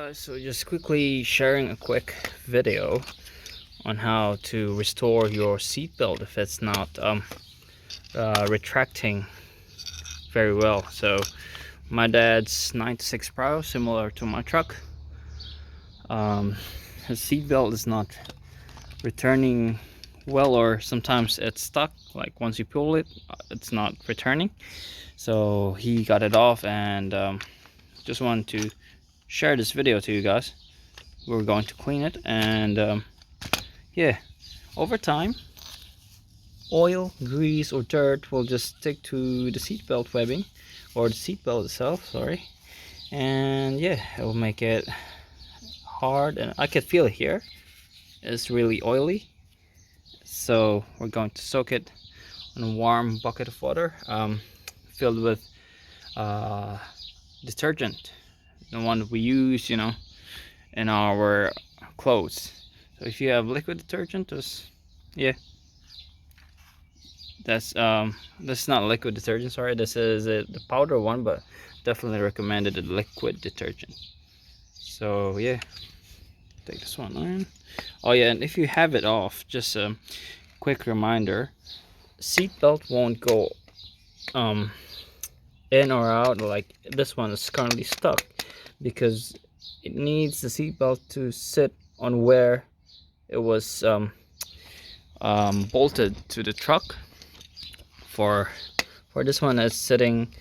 guys, so just quickly sharing a quick video on how to restore your seatbelt if it's not retracting very well. So my dad's 96 Prado, similar to my truck, his seatbelt is not returning well, or sometimes it's stuck, like once you pull it it's not returning. So he got it off, and just wanted to share this video to you guys. We're going to clean it, and yeah, over time oil, grease or dirt will just stick to the seatbelt webbing, or the seatbelt itself, sorry, and yeah, it will make it hard, and I can feel it here. It's really oily, so we're going to soak it in a warm bucket of water filled with detergent, the one that we use, in our clothes. So if you have liquid detergent, just that's not liquid detergent, sorry, this is the powder one, but definitely recommended the liquid detergent. So yeah, take this one on. Oh yeah, and if you have it off, just a quick reminder, seatbelt won't go in or out like this one is currently stuck, because it needs the seatbelt to sit on where it was bolted to the truck. For this one, it's sitting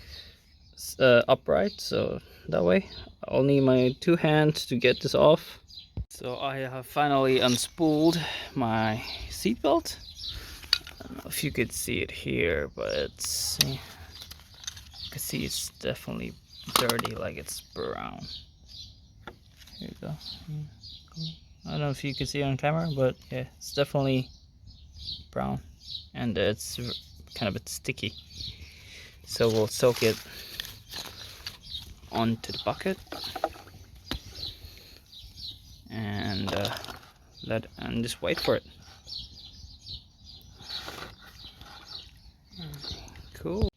upright, so that way I'll need my two hands to get this off. So I have finally unspooled my seatbelt. I don't know if you could see it here, but you can see it's definitely dirty, like it's brown. Here you go. I don't know if you can see it on camera, but yeah, it's definitely brown, and it's kind of a bit sticky. So we'll soak it onto the bucket and just wait for it. Cool.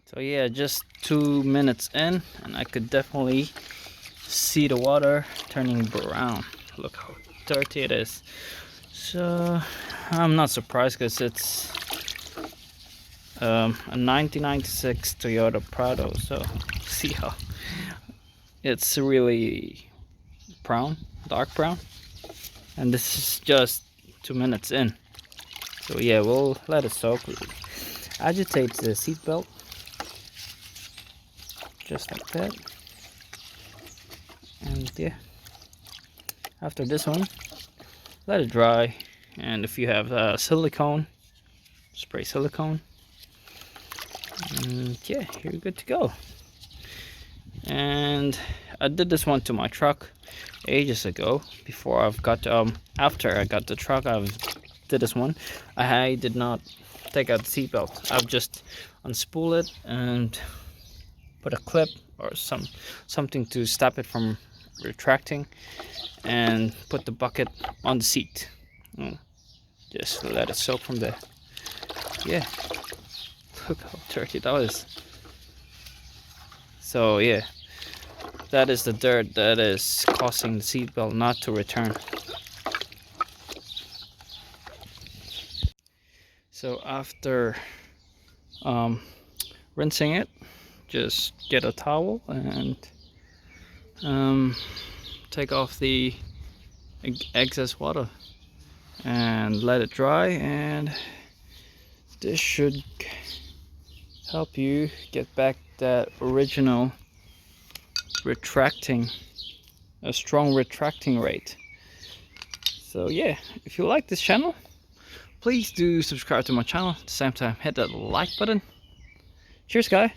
So yeah, just 2 minutes in, and I could definitely see the water turning brown. Look how dirty it is. So I'm not surprised, because it's a 1996 Toyota Prado. So see how it's really brown, dark brown, and this is just 2 minutes in. So yeah, we'll let it soak. Agitate the seatbelt just like that, and yeah, after this one, let it dry. And if you have silicone, spray silicone, and yeah, you're good to go. And I did this one to my truck ages ago. Before I've got after I got the truck, I did this one. I did not take out the seatbelt. I've just unspool it and put a clip or something to stop it from retracting, and put the bucket on the seat. Just let it soak from there. Yeah, look how dirty that is. So yeah, that is the dirt that is causing the seatbelt not to return. So after rinsing it, just get a towel and take off the excess water and let it dry, and this should help you get back that original retracting, a strong retracting rate. So yeah, if you like this channel, please do subscribe to my channel. At the same time, hit that like button. Cheers guys.